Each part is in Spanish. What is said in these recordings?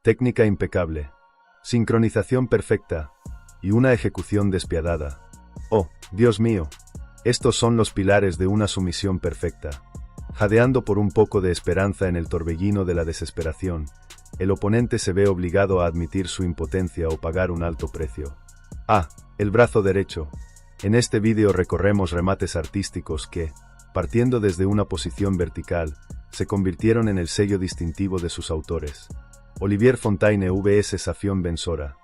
Técnica impecable, sincronización perfecta y una ejecución despiadada. Oh, Dios mío, estos son los pilares de una sumisión perfecta. Jadeando por un poco de esperanza en el torbellino de la desesperación, el oponente se ve obligado a admitir su impotencia o pagar un alto precio. El brazo derecho. En este vídeo recorremos remates artísticos que, partiendo desde una posición vertical, se convirtieron en el sello distintivo de sus autores. Olivier Fontaine vs Safion Ben-Sora.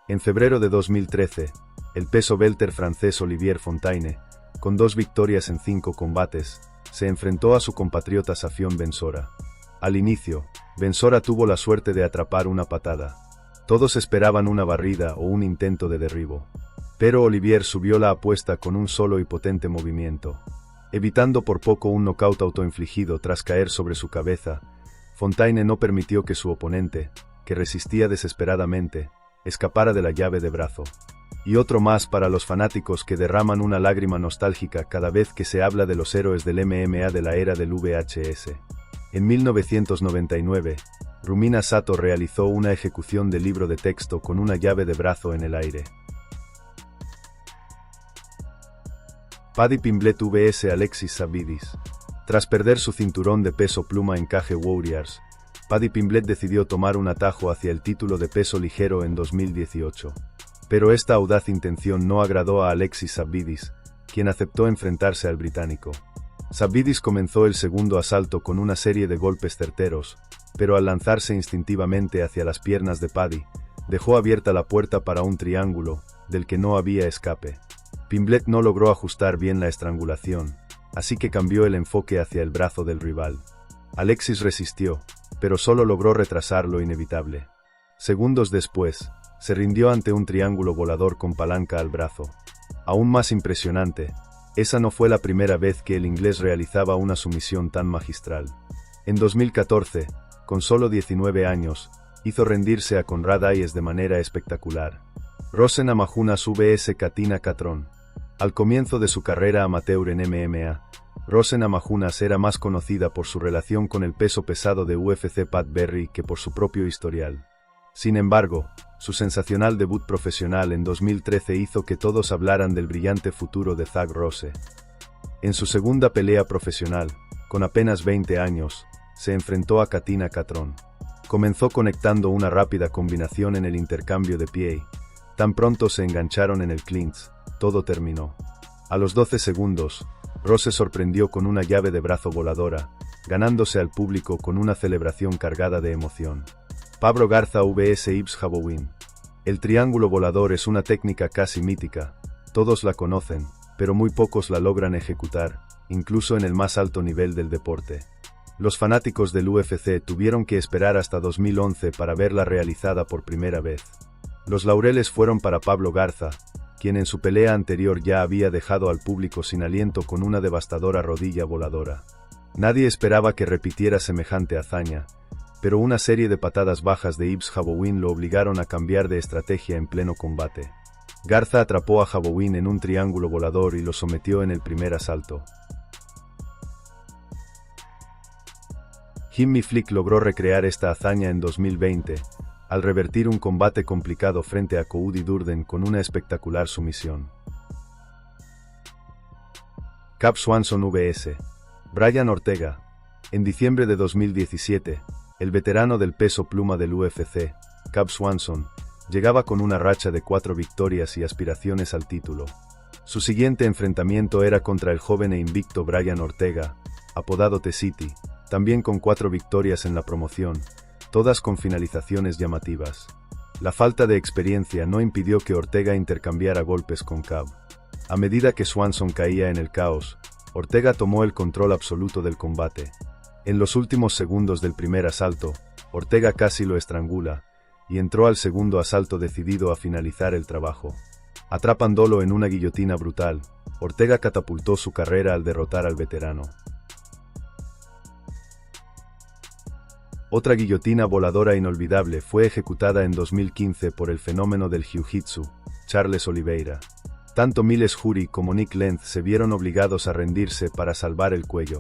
En febrero de 2013, el peso welter francés Olivier Fontaine, con 2 victorias en 5 combates, se enfrentó a su compatriota Safion Ben-Sora. Al inicio, Ben-Sora tuvo la suerte de atrapar una patada. Todos esperaban una barrida o un intento de derribo. Pero Olivier subió la apuesta con un solo y potente movimiento. Evitando por poco un nocaut autoinfligido tras caer sobre su cabeza, Fontaine no permitió que su oponente, que resistía desesperadamente, escapara de la llave de brazo. Y otro más para los fanáticos que derraman una lágrima nostálgica cada vez que se habla de los héroes del MMA de la era del VHS. En 1999, Rumina Sato realizó una ejecución de libro de texto con una llave de brazo en el aire. Paddy Pimblett vs Alexis Savvidis. Tras perder su cinturón de peso pluma en Cage Warriors, Paddy Pimblett decidió tomar un atajo hacia el título de peso ligero en 2018. Pero esta audaz intención no agradó a Alexis Savvidis, quien aceptó enfrentarse al británico. Savvidis comenzó el segundo asalto con una serie de golpes certeros, pero al lanzarse instintivamente hacia las piernas de Paddy, dejó abierta la puerta para un triángulo, del que no había escape. Pimblett no logró ajustar bien la estrangulación, así que cambió el enfoque hacia el brazo del rival. Alexis resistió, pero solo logró retrasar lo inevitable. Segundos después, se rindió ante un triángulo volador con palanca al brazo. Aún más impresionante, esa no fue la primera vez que el inglés realizaba una sumisión tan magistral. En 2014, con solo 19 años, hizo rendirse a Conrad Hayes de manera espectacular. Rose Namajunas vs Katina Catron. Al comienzo de su carrera amateur en MMA, Rose Namajunas era más conocida por su relación con el peso pesado de UFC Pat Berry que por su propio historial. Sin embargo, su sensacional debut profesional en 2013 hizo que todos hablaran del brillante futuro de Zach Rose. En su segunda pelea profesional, con apenas 20 años, se enfrentó a Katina Catron. Comenzó conectando una rápida combinación en el intercambio de pie. Tan pronto se engancharon en el clinch, todo terminó. A los 12 segundos, Rose sorprendió con una llave de brazo voladora, ganándose al público con una celebración cargada de emoción. Pablo Garza vs Yves Jabouin. El triángulo volador es una técnica casi mítica, todos la conocen, pero muy pocos la logran ejecutar, incluso en el más alto nivel del deporte. Los fanáticos del UFC tuvieron que esperar hasta 2011 para verla realizada por primera vez. Los laureles fueron para Pablo Garza, quien en su pelea anterior ya había dejado al público sin aliento con una devastadora rodilla voladora. Nadie esperaba que repitiera semejante hazaña, pero una serie de patadas bajas de Yves Jabouin lo obligaron a cambiar de estrategia en pleno combate. Garza atrapó a Jabouin en un triángulo volador y lo sometió en el primer asalto. Jimmy Flick logró recrear esta hazaña en 2020, al revertir un combate complicado frente a Cody Durden con una espectacular sumisión. Cub Swanson vs Brian Ortega. En diciembre de 2017, el veterano del peso pluma del UFC, Cub Swanson, llegaba con una racha de 4 victorias y aspiraciones al título. Su siguiente enfrentamiento era contra el joven e invicto Brian Ortega, apodado The City, también con 4 victorias en la promoción, todas con finalizaciones llamativas. La falta de experiencia no impidió que Ortega intercambiara golpes con Cub. A medida que Swanson caía en el caos, Ortega tomó el control absoluto del combate. En los últimos segundos del primer asalto, Ortega casi lo estrangula, y entró al segundo asalto decidido a finalizar el trabajo. Atrapándolo en una guillotina brutal, Ortega catapultó su carrera al derrotar al veterano. Otra guillotina voladora inolvidable fue ejecutada en 2015 por el fenómeno del jiu-jitsu, Charles Oliveira. Tanto Miles Jury como Nick Lentz se vieron obligados a rendirse para salvar el cuello.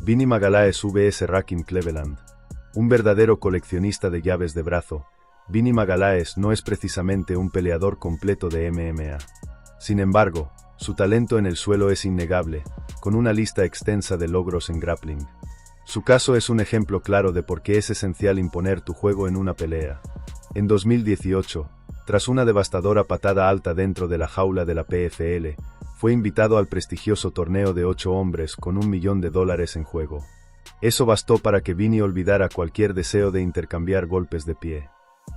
Vinny Magalhaes vs Rakim Cleveland. Un verdadero coleccionista de llaves de brazo, Vinny Magalhães no es precisamente un peleador completo de MMA. Sin embargo, su talento en el suelo es innegable, con una lista extensa de logros en grappling. Su caso es un ejemplo claro de por qué es esencial imponer tu juego en una pelea. En 2018, tras una devastadora patada alta dentro de la jaula de la PFL, fue invitado al prestigioso torneo de 8 hombres con $1 millón en juego. Eso bastó para que Vinny olvidara cualquier deseo de intercambiar golpes de pie.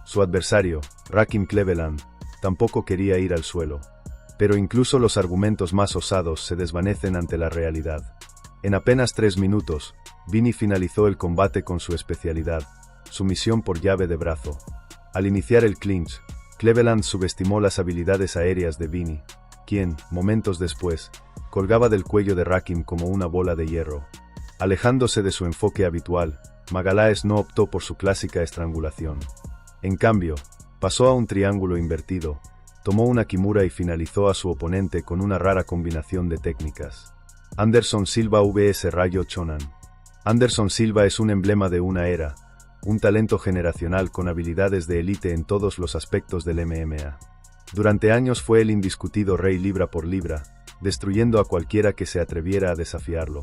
Su adversario, Rakim Cleveland, tampoco quería ir al suelo. Pero incluso los argumentos más osados se desvanecen ante la realidad. En apenas 3 minutos, Vinny finalizó el combate con su especialidad, sumisión por llave de brazo. Al iniciar el clinch, Cleveland subestimó las habilidades aéreas de Vinny, quien, momentos después, colgaba del cuello de Rakim como una bola de hierro. Alejándose de su enfoque habitual, Magalhães no optó por su clásica estrangulación. En cambio, pasó a un triángulo invertido, tomó una kimura y finalizó a su oponente con una rara combinación de técnicas. Anderson Silva vs Rayo Chonan. Anderson Silva es un emblema de una era, un talento generacional con habilidades de élite en todos los aspectos del MMA. Durante años fue el indiscutido rey libra por libra, destruyendo a cualquiera que se atreviera a desafiarlo.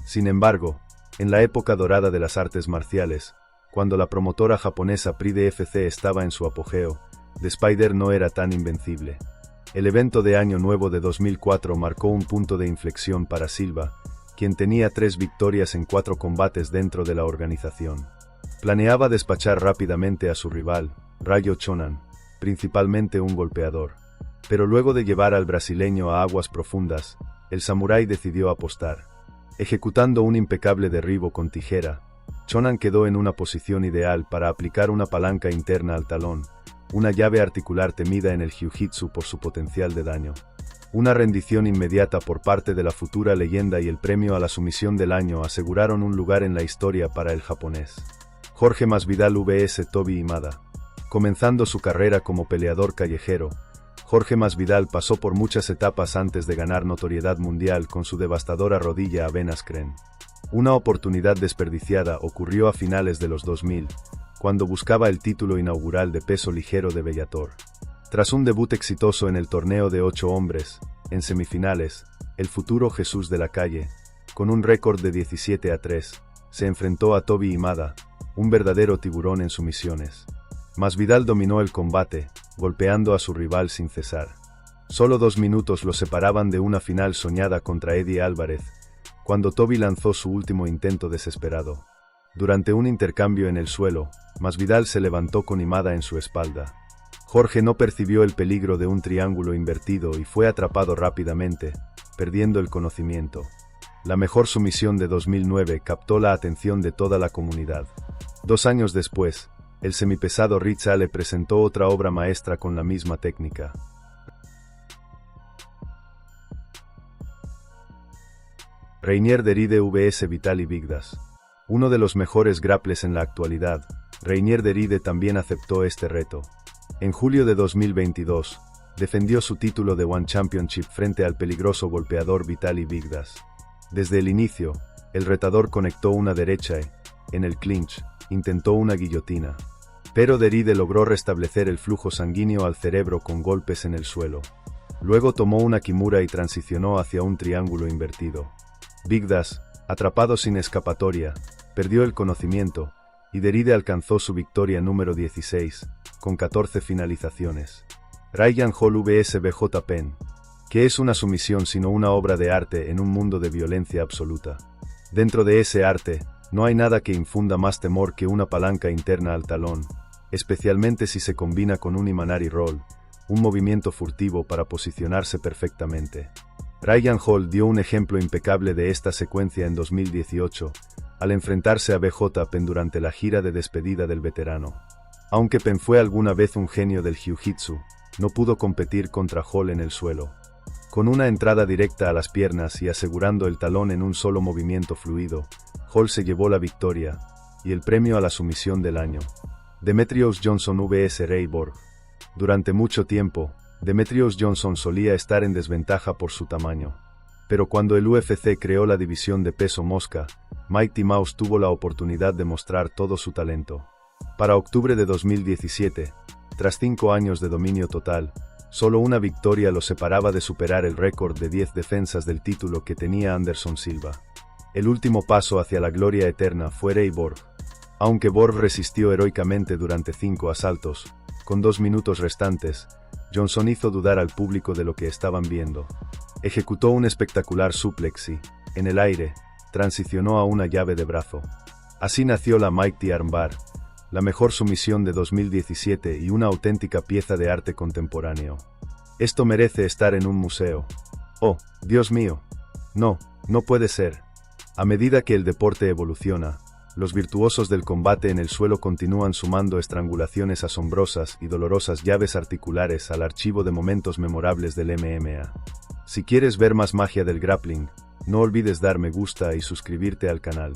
Sin embargo, en la época dorada de las artes marciales, cuando la promotora japonesa Pride FC estaba en su apogeo, The Spider no era tan invencible. El evento de Año Nuevo de 2004 marcó un punto de inflexión para Silva, quien tenía 3 victorias en 4 combates dentro de la organización. Planeaba despachar rápidamente a su rival, Rayo Chonan, principalmente un golpeador. Pero luego de llevar al brasileño a aguas profundas, el samurái decidió apostar. Ejecutando un impecable derribo con tijera, Chonan quedó en una posición ideal para aplicar una palanca interna al talón, una llave articular temida en el jiu-jitsu por su potencial de daño. Una rendición inmediata por parte de la futura leyenda y el premio a la sumisión del año aseguraron un lugar en la historia para el japonés. Jorge Masvidal vs Toby Imada. Comenzando su carrera como peleador callejero, Jorge Masvidal pasó por muchas etapas antes de ganar notoriedad mundial con su devastadora rodilla a Ben Askren. Una oportunidad desperdiciada ocurrió a finales de los 2000, cuando buscaba el título inaugural de peso ligero de Bellator. Tras un debut exitoso en el torneo de 8 hombres, en semifinales, el futuro Jesús de la Calle, con un récord de 17-3, se enfrentó a Toby Imada, un verdadero tiburón en sumisiones. Masvidal dominó el combate, golpeando a su rival sin cesar. Solo 2 minutos lo separaban de una final soñada contra Eddie Álvarez, cuando Toby lanzó su último intento desesperado. Durante un intercambio en el suelo, Masvidal se levantó con Imada en su espalda. Jorge no percibió el peligro de un triángulo invertido y fue atrapado rápidamente, perdiendo el conocimiento. La mejor sumisión de 2009 captó la atención de toda la comunidad. 2 años después, el semipesado Ritz Ale presentó otra obra maestra con la misma técnica. Reinier Deride vs Vitaly Bigdas. Uno de los mejores grapples en la actualidad, Reinier Deride también aceptó este reto. En julio de 2022, defendió su título de One Championship frente al peligroso golpeador Vitaly Bigdas. Desde el inicio, el retador conectó una derecha y, en el clinch, intentó una guillotina. Pero Deride logró restablecer el flujo sanguíneo al cerebro con golpes en el suelo. Luego tomó una kimura y transicionó hacia un triángulo invertido. Bigdas, atrapado sin escapatoria, perdió el conocimiento, y Deride alcanzó su victoria número 16, con 14 finalizaciones. Ryan Hall vs BJ Penn. Que es una sumisión sino una obra de arte en un mundo de violencia absoluta. Dentro de ese arte, no hay nada que infunda más temor que una palanca interna al talón, especialmente si se combina con un Imanari Roll, un movimiento furtivo para posicionarse perfectamente. Ryan Hall dio un ejemplo impecable de esta secuencia en 2018, al enfrentarse a BJ Penn durante la gira de despedida del veterano. Aunque Penn fue alguna vez un genio del jiu-jitsu, no pudo competir contra Hall en el suelo. Con una entrada directa a las piernas y asegurando el talón en un solo movimiento fluido, Hall se llevó la victoria, y el premio a la sumisión del año. Demetrious Johnson vs Ray Borg. Durante mucho tiempo, Demetrious Johnson solía estar en desventaja por su tamaño. Pero cuando el UFC creó la división de peso mosca, Mighty Mouse tuvo la oportunidad de mostrar todo su talento. Para octubre de 2017, tras 5 años de dominio total, solo una victoria lo separaba de superar el récord de 10 defensas del título que tenía Anderson Silva. El último paso hacia la gloria eterna fue Ray Borg. Aunque Borg resistió heroicamente durante 5 asaltos, con 2 minutos restantes, Johnson hizo dudar al público de lo que estaban viendo. Ejecutó un espectacular suplex y, en el aire, transicionó a una llave de brazo. Así nació la Mighty Armbar, la mejor sumisión de 2017 y una auténtica pieza de arte contemporáneo. Esto merece estar en un museo. Oh, Dios mío. No, no puede ser. A medida que el deporte evoluciona, los virtuosos del combate en el suelo continúan sumando estrangulaciones asombrosas y dolorosas llaves articulares al archivo de momentos memorables del MMA. Si quieres ver más magia del grappling, no olvides dar me gusta y suscribirte al canal.